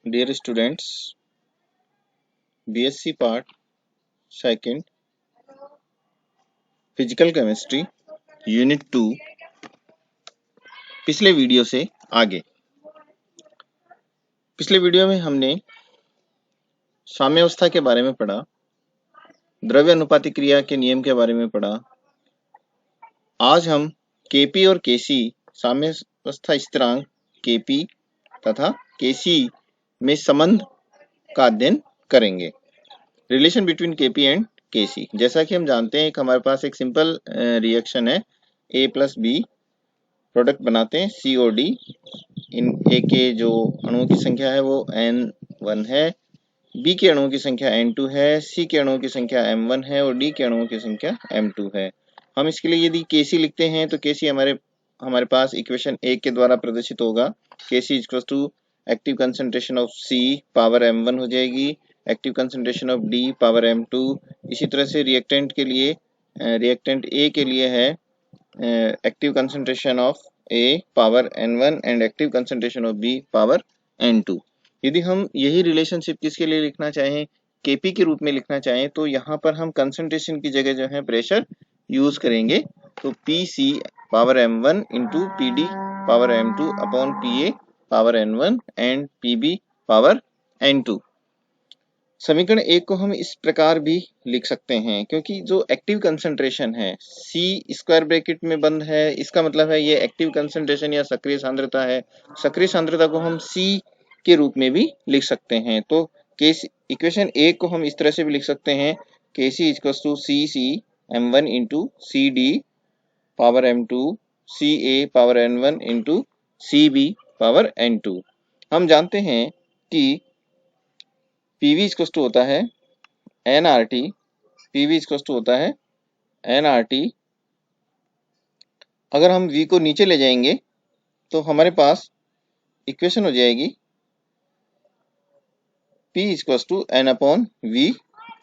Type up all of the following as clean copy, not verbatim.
Dear students, BSc Part Second, Physical Chemistry, Unit 2, पिछले video से आगे। पिछले वीडियो में हमने साम्यावस्था के बारे में पढ़ा, द्रव्य अनुपाती क्रिया के नियम के बारे में पढ़ा। आज हम Kp और Kc साम्यावस्था स्थिरांक Kp तथा Kc में संबंध का अध्ययन करेंगे। Relation between Kp and Kc। जैसा कि हम जानते हैं कि हमारे पास एक सिंपल रिएक्शन है, A प्लस बी प्रोडक्ट बनाते हैं COD। इन A के जो अणुओं की संख्या है वो N1 है, B के अणुओं की संख्या N2 है, C के अणुओं की संख्या M1 है और D के अणुओं की संख्या M2 है। हम इसके लिए यदि Kc लिखते हैं तो Kc हमारे पास इक्वेशन 1 के द्वारा प्रदर्शित होगा। Kc equals to active concentration of C power M1 हो जाएगी, active concentration of D power M2। इसी तरह से रिएक्टेंट के लिए, रिएक्टेंट A के लिए है active concentration of A power N1 and active concentration of B power N2। यदि हम यही रिलेशनशिप किसके लिए लिखना चाहें, Kp के रूप में लिखना चाहें, तो यहाँ पर हम कंसंट्रेशन की जगह जो है प्रेशर यूज करेंगे। तो Pc power M1 into Pd power M2 upon Pa power N1 and Pb power N2। समीकरण 1 को हम इस प्रकार भी लिख सकते हैं, क्योंकि जो एक्टिव कंसंट्रेशन है C स्क्वायर ब्रैकेट में बंद है, इसका मतलब है ये एक्टिव कंसंट्रेशन या सक्रिय सांद्रता है। सक्रिय सांद्रता को हम C के रूप में भी लिख सकते हैं। तो इक्वेशन 1 को हम इस तरह से भी लिख सकते हैं, Kc equals to Cc M1 into Cd power M2 Ca power N1 into Cb power N2। हम जानते हैं कि PV इक्वल्स टू होता है NRT, PV इक्वल्स टू होता है NRT। अगर हम V को नीचे ले जाएंगे तो हमारे पास इक्वेशन हो जाएगी P equals to N upon V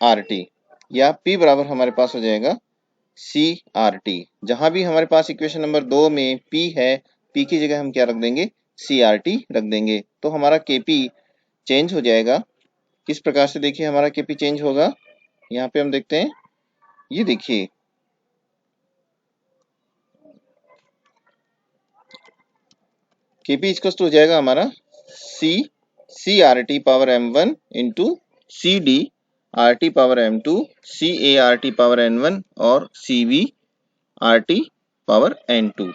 RT, या P बराबर हमारे पास हो जाएगा CRT। जहां भी हमारे पास इक्वेशन नंबर 2 में P है, P की जगह हम क्या रख देंगे, CRT रख देंगे। तो हमारा Kp चेंज हो जाएगा। किस प्रकार से देखिए हमारा Kp चेंज होगा, यहाँ पे हम देखते हैं। ये देखिए Kp इक्वल्स टू हो जाएगा हमारा CRT power M1 into CD RT power M2 CART power N1 और CV RT पावर N2।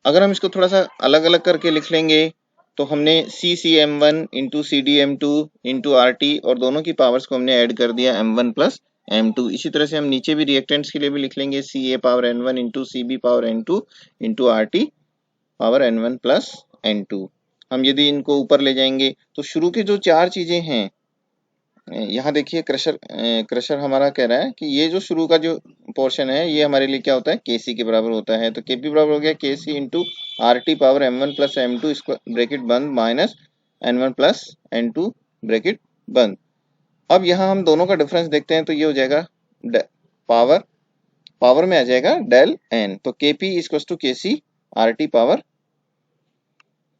अगर हम इसको थोड़ा सा अलग अलग करके लिख लेंगे तो हमने CCM1 into CDM2 into RT और दोनों की पावर्स को हमने ऐड कर दिया M1 प्लस M2। इसी तरह से हम नीचे भी रिएक्टेंट्स के लिए भी लिख लेंगे CA power N1 into CB power N2 into RT power N1 plus N2। हम यदि इनको ऊपर ले जाएंगे तो शुरू के जो चार चीजें हैं, यहाँ देखिए क्रशर हमारा कह रहा है कि ये जो शुरू का जो पोर्शन है ये हमारे लिए क्या होता है, Kc के बराबर होता है। तो Kp बराबर हो गया Kc into RT power M1 plus M2 bracket बंद minus N1 plus N2 bracket बंद। अब यहाँ हम दोनों का डिफरेंस देखते हैं तो ये हो जाएगा पावर में आ जाएगा डेल N। तो Kp equal to Kc RT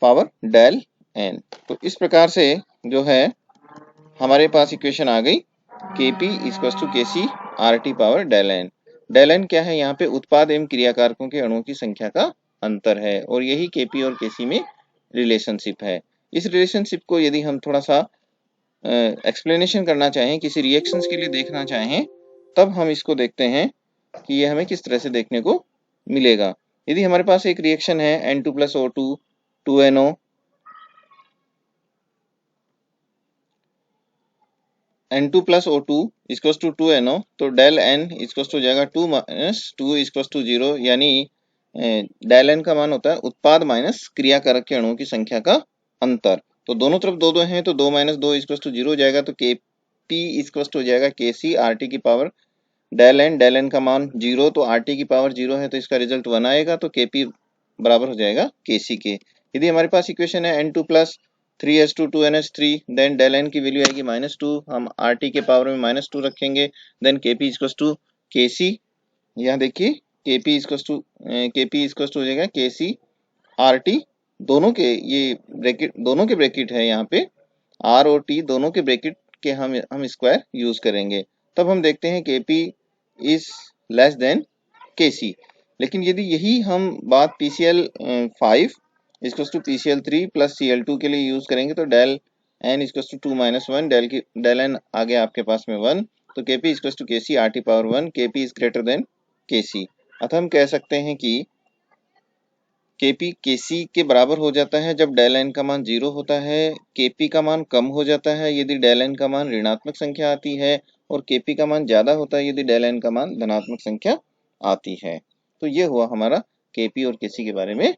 power del N। तो इस प्रकार से जो है हमारे पास इक्वेशन आ गई, Kp equal to Kc RT power del N। Del N क्या है, यहाँ पे उत्पाद एवं क्रियाकारकों के अणुओं की संख्या का अंतर है, और यही Kp और Kc में रिलेशनशिप है। इस रिलेशनशिप को यदि हम थोड़ा सा एक्सप्लेनेशन करना चाहें, किसी रिएक्शंस के लिए देखना चाहें, तब हम इसको देखते हैं कि ये हमें किस तरह से देखने को मिलेगा। यदि हमारे पास एक रिएक्शन है N2 plus O2 2NO, N2 plus O2 equals to 2NO, तो डेल N इक्वल्स टू हो जाएगा 2 माइनस 2 इक्वल्स टू 0, यानी डेल N का मान होता है उत्पाद माइनस क्रियाकारक के अणुओं की संख्या का अंतर। तो दोनों तरफ दो दो हैं तो 2 माइनस 2 इक्वल्स टू 0 हो जाएगा। तो Kp इक्वल्स टू हो जाएगा Kc RT की पावर डेल N का मान 0, तो RT की पावर 0 है तो इसका रिजल्ट 1 आएगा। तो Kp बराबर हो जाएगा Kc के। यदि हमारे पास इक्वेशन है N2 plus 3s2 2ns3, then del N की वैल्यू आएगी -2, हम RT के पावर में -2 रखेंगे, then Kp equals to Kc। यहाँ देखिए Kp इक्वल्स टू हो जाएगा Kc RT, दोनों के ये ब्रैकेट, दोनों के ब्रैकेट है यहाँ पे, आर और टी दोनों के ब्रैकेट के हम स्क्वायर यूज करेंगे, तब हम देखते हैं KP is less than KC. लेकिन यदि यही हम बात PCl 5 equals to PCl 3 plus Cl 2 के लिए यूज करेंगे तो del N equals to 2 minus 1, del N आ गया आपके पास में 1, तो KP equals to KC R T power 1, KP is greater than KC. अतः हम कह सकते हैं कि केपी केसी के बराबर हो जाता है जब डेल एन का मान 0 होता है, केपी का मान कम हो जाता है यदि डेल एन का मान ऋणात्मक संख्या आती है, और केपी का मान ज्यादा होता है यदि डेल एन का मान धनात्मक संख्या आती है। तो ये हुआ हमारा केपी और केसी के बारे में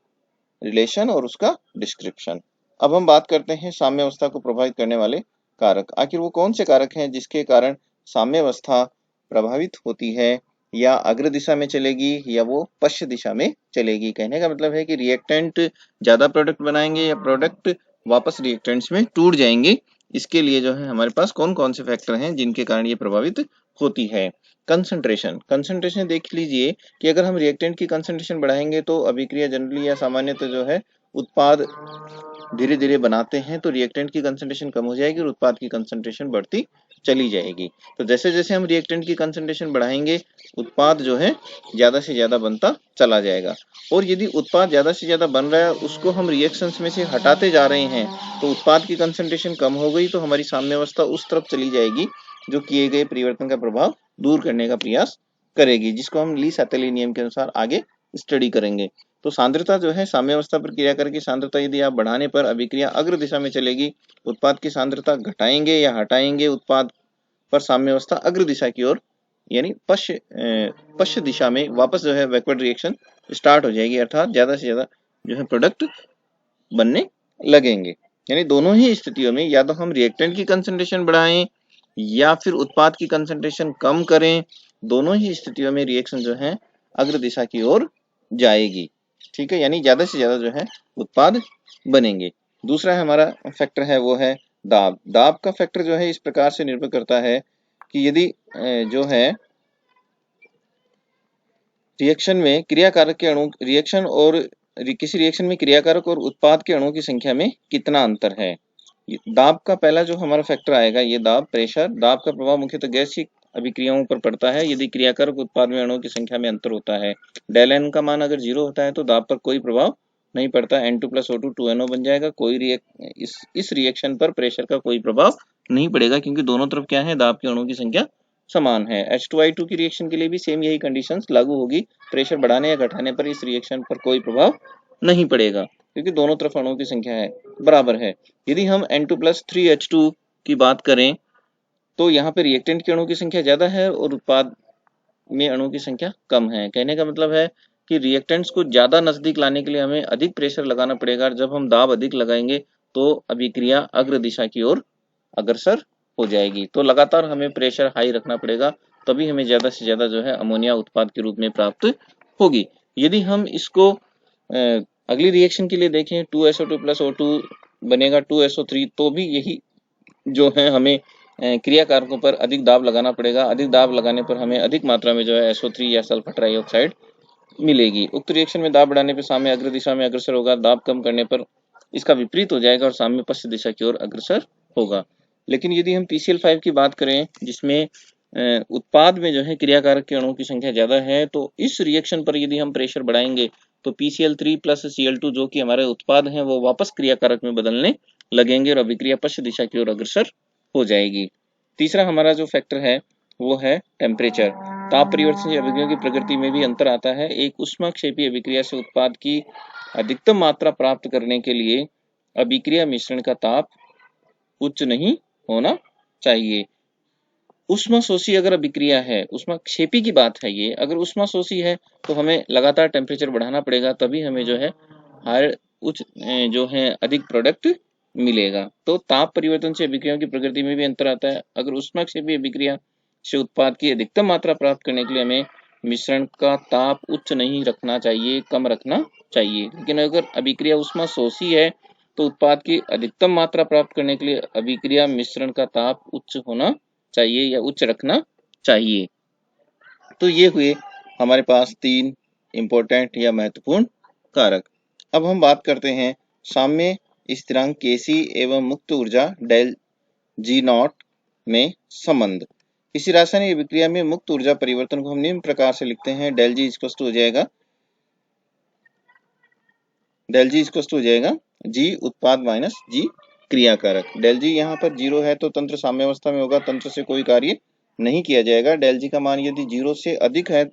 रिलेशन और उसका डिस्क्रिप्शन। अब हम बात करते हैं साम्यावस्था को प्रभावित करने वाले कारक। आखिर वो कौन से कारक हैं जिसके कारण साम्यावस्था प्रभावित होती है, या अग्र दिशा में चलेगी या वो पश्च दिशा में चलेगी। कहने का मतलब है कि रिएक्टेंट ज्यादा प्रोडक्ट बनाएंगे या प्रोडक्ट वापस रिएक्टेंट्स में टूट जाएंगे। इसके लिए जो है हमारे पास कौन कौन से फैक्टर हैं जिनके कारण ये प्रभावित होती है। कंसंट्रेशन देख लीजिए कि अगर हम रिएक्टेंट की कंसंट्रेशन बढ़ाएंगे तो अभिक्रिया जनरली या सामान्यतः जो है उत्पाद धीरे धीरे बनाते हैं, तो रिएक्टेंट की कंसंट्रेशन कम हो जाएगी और उत्पाद की कंसंट्रेशन बढ़ती चली जाएगी। तो जैसे जैसे हम रिएक्टेंट की कंसंट्रेशन बढ़ाएंगे उत्पाद जो है ज्यादा से ज्यादा बनता चला जाएगा, और यदि उत्पाद ज्यादा से ज्यादा बन रहा है उसको हम रिएक्शंस में से हटाते जा रहे हैं तो उत्पाद की कंसंट्रेशन कम हो गई, तो हमारी साम्यावस्था उस तरफ चली जाएगी जो किए गए परिवर्तन का प्रभाव दूर करने का प्रयास करेगी, जिसको हम ली सैटेली नियम के अनुसार आगे स्टडी करेंगे। तो सांद्रता जो है साम्यावस्था पर क्रिया करके सांद्रता यदि आप बढ़ाने पर अभिक्रिया अग्र दिशा में चलेगी, उत्पाद की सांद्रता घटाएंगे या हटाएंगे उत्पाद पर साम्यावस्था अग्र दिशा की ओर यानी पश्च दिशा में वापस जो है बैकवर्ड रिएक्शन स्टार्ट हो जाएगी, अर्थात ज्यादा से ज्यादा जो है प्रोडक्ट बनने लगेंगे। यानी दोनों ही स्थितियों में या तो हम रिएक्टेंट की कंसंट्रेशन बढ़ाएं या फिर उत्पाद की कंसंट्रेशन कम करें, दोनों ही स्थितियों में रिएक्शन जो है अग्र दिशा की ओर जाएगी। ठीक है, यानी ज्यादा से ज्यादा जो है उत्पाद बनेंगे। दूसरा हमारा फैक्टर है वो है दाब। दाब का फैक्टर जो है इस प्रकार से निर्भर करता है कि यदि जो है रिएक्शन में क्रियाकारक के अणु रिएक्शन और किसी रिएक्शन में क्रियाकारक और उत्पाद के अणुओं की संख्या में कितना अंतर है। दाब का पहला जो हमारा फैक्टर आएगा ये दाब प्रेशर। दाब का प्रभाव मुख्यतः गैसीय अभिक्रियाओं पर पड़ता है यदि क्रियाकारक उत्पाद में अणुओं की संख्या में अंतर होता है। डेल एन का मान अगर 0 होता है तो दाब पर कोई प्रभाव नहीं पड़ता, N2 प्लस O2 2NO बन जाएगा। कोई इस रिएक्शन पर प्रेशर का कोई प्रभाव नहीं पड़ेगा क्योंकि दोनों तरफ क्या है दाब के अणुओं की संख्या समान है। H2I2 की रिएक्शन के लिए भी सेम यही कंडीशंस लागू होगी, प्रेशर बढ़ाने या घटाने पर इस रिएक्शन पर कोई प्रभाव नहीं पड़ेगा क्योंकि दोनों तरफ अणुओं की संख्या है बराबर है। यदि हम N2 प्लस 3H2 की बात करें तो यहाँ पे रिएक्टेंट के अणुओं की संख्या ज्यादा है और उत्पाद में अणुओं की संख्या कम है। कहने का मतलब है कि रिएक्टेंट्स को ज्यादा नजदीक लाने के लिए हमें अधिक प्रेशर लगाना पड़ेगा, जब हम दाब अधिक लगाएंगे तो अभिक्रिया अग्र दिशा की ओर अग्रसर हो जाएगी। तो लगातार हमें प्रेशर हाई रखना पड़ेगा, तभी हमें ज्यादा से ज्यादा जो है अमोनिया उत्पाद के रूप में प्राप्त होगी। यदि हम इसको अगली रिएक्शन के लिए देखें 2SO2 प्लस O2 बनेगा 2SO3, तो भी यही जो है हमें क्रियाकारकों पर अधिक दाब लगाना पड़ेगा। अधिक दाब लगाने पर हमें अधिक मात्रा में जो है SO3 या सल्फर ट्राइऑक्साइड मिलेगी। उक्त रिएक्शन में दाब बढ़ाने पर साम्य अग्र दिशा में अग्रसर होगा, दाब कम करने पर इसका विपरीत हो जाएगा और साम्य पश्चिम दिशा की ओर अग्रसर होगा। लेकिन यदि हम PCl5 की बात करें जिसमें उत्पाद में जो है क्रियाकारक के अणुओं की संख्या ज्यादा है, तो इस रिएक्शन पर यदि हम प्रेशर बढ़ाएंगे तो PCl3 प्लस Cl2 जो कि हमारे उत्पाद हैं वो वापस क्रियाकारक में बदलने लगेंगे और अभिक्रिया पश्चिम दिशा की ओर अग्रसर हो जाएगी। तीसरा हमारा जो फैक्टर है वो है टेम्परेचर। ताप परिवर्तन से अभिक्रियाओं की प्रकृति में भी अंतर आता है। एक ऊष्माक्षेपी अभिक्रिया से उत्पाद की अधिकतम मात्रा प्राप्त करने के लिए अभिक्रिया मिश्रण का ताप उच्च नहीं होना चाहिए। ऊष्माशोषी अगर अभिक्रिया है, ऊष्माक्षेपी की बात है ये, अगर ऊष्माशोषी है तो हमें लगातार टेम्परेचर बढ़ाना पड़ेगा, तभी हमें जो है हायर उच्च जो है अधिक प्रोडक्ट मिलेगा। तो ताप परिवर्तन से अभिक्रियाओं की प्रकृति में भी अंतर आता है। अगर ऊष्माक्षेपी अभिक्रिया से उत्पाद की अधिकतम मात्रा प्राप्त करने के लिए हमें मिश्रण का ताप उच्च नहीं रखना चाहिए, कम रखना चाहिए। लेकिन अगर अभिक्रिया ऊष्माशोषी है तो उत्पाद की अधिकतम मात्रा प्राप्त करने के लिए अभिक्रिया मिश्रण का ताप उच्च होना चाहिए या उच्च रखना चाहिए। तो ये हुए हमारे पास 3 इम्पोर्टेंट या महत्वपूर्ण कारक। अब हम बात करते हैं साम्य स्थिरांक Kc एवं मुक्त ऊर्जा डेल जी नॉट में संबंध। इसी रासायनिक अभिक्रिया में मुक्त ऊर्जा परिवर्तन को हम निम्न प्रकार से लिखते हैं, डेल जी हो जाएगा जी उत्पाद माइनस जी क्रियाकारक। डेल जी यहाँ पर 0 है तो तंत्र साम्यावस्था में होगा, तंत्र से कोई कार्य नहीं किया जाएगा। डेल जी का मान यदि 0 से अधिक है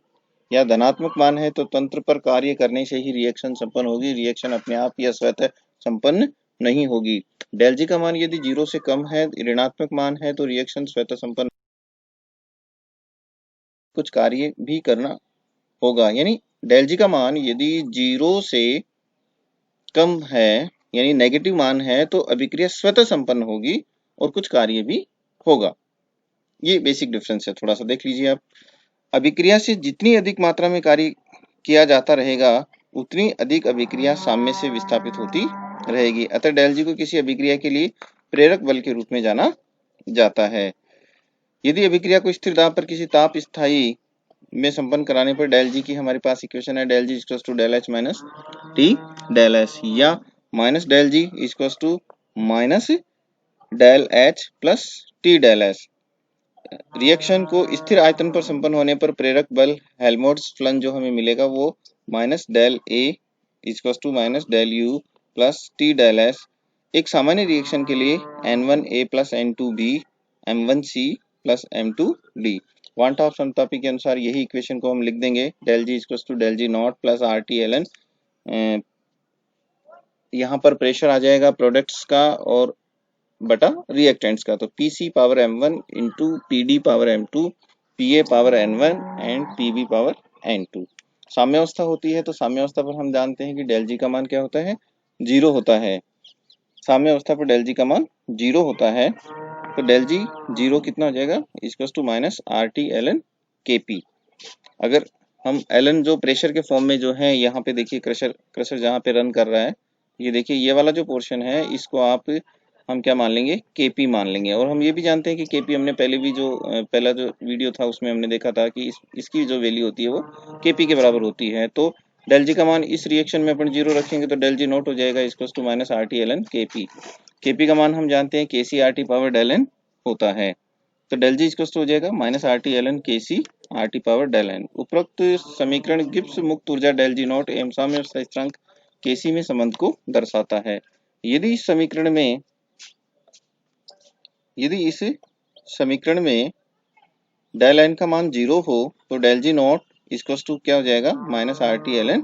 या धनात्मक मान है तो तंत्र पर कार्य करने से ही रिएक्शन संपन्न होगी, रिएक्शन अपने आप या स्वतः संपन्न नहीं होगी। डेल जी का मान यदि 0 से कम है, ऋणात्मक मान है, तो रिएक्शन स्वतः संपन्न कुछ कार्य भी करना होगा। यानी डेल जी का मान यदि 0 से कम है यानी नेगेटिव मान है तो अभिक्रिया स्वतः संपन्न होगी और कुछ कार्य भी होगा। ये बेसिक डिफरेंस है, थोड़ा सा देख लीजिए आप। अभिक्रिया से जितनी अधिक मात्रा में कार्य किया जाता रहेगा उतनी अधिक अभिक्रिया साम्य से विस्थापित होती रहेगी। अतः डेल जी को किसी अभिक्रिया के लिए प्रेरक बल के रूप में जाना जाता है। यदि अभिक्रिया को स्थिर दाब पर किसी ताप स्थायी में संपन्न कराने पर डेल जी की हमारे पास इक्वेशन है, del G equals to del H minus T del S, या minus del G equals to minus del H plus T del S. Reaction को स्थिर आयतन पर संपन्न होने पर प्रेरक बल हेल्महोल्ट्ज फलन जो हमें मिलेगा वो minus del A equals to minus del U plus T del S. एक सामान्य रिएक्शन के लिए N1A plus N2B M1C plus M2D। वान टॉप समतापी के अनुसार यही इक्वेशन को हम लिख देंगे, del G equals to del G naught plus R T L N. यहाँ पर प्रेशर आ जाएगा प्रोडक्ट्स का और बटा रिएक्टेंट्स का, तो Pc power M1 into Pd power M2 Pa power N1 and Pb power N2। साम्यावस्था होती है तो साम्यावस्था पर हम जानते हैं कि डेल जी का मान क्या होता है, 0 होता है। साम्यावस्था पर डेल जी का मान 0 होता है तो डेल जी 0 कितना हो जाएगा, equals to minus R T L N K P. अगर हम एल एन जो प्रेशर के फॉर्म में जो है, यहाँ पे देखिए क्रशर जहाँ पे रन कर रहा है, ये देखिए ये वाला जो पोर्शन है इसको आप हम क्या मान लेंगे, केपी मान लेंगे। और हम ये भी जानते हैं कि केपी हमने पहले भी जो पहला जो वीडियो था उसमें हमने देखा था कि इसकी जो वैल्यू होती है वो केपी के बराबर होती है। तो डेल जी का मान इस रिएक्शन में अपन 0 रखेंगे तो डेल जी नॉट हो जाएगा equals to minus R T L N K P. KP का मान हम जानते हैं K C R T power del N होता है, तो डेल जी इक्वल्स टू हो जाएगा minus R T L N K C R T power del N. उपरोक्त समीकरण गिब्स मुक्त ऊर्जा डेल जी नॉट एवं साम्यावस्था स्थिरांक के सी में संबंध को दर्शाता है। यदि इस समीकरण में डेल एन का मान 0 हो तो del G naught equals to क्या हो जाएगा, minus R T L N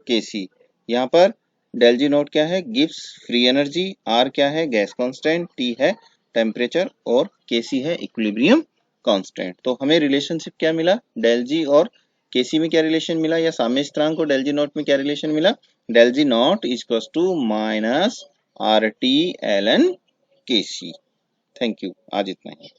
K C. यहाँ पर डेल जी नॉट क्या है, गिब्स फ्री एनर्जी, आर क्या है, गैस कांस्टेंट, टी है टेम्परेचर और के सी है इक्विलिब्रियम कांस्टेंट। तो हमें रिलेशनशिप क्या मिला, डेल जी और के सी में क्या रिलेशन मिला, या साम्य स्थिरांक और डेल जी नॉट में क्या रिलेशन मिला, del G naught equals to minus R T L N K C. Thank you, आज इतना ही।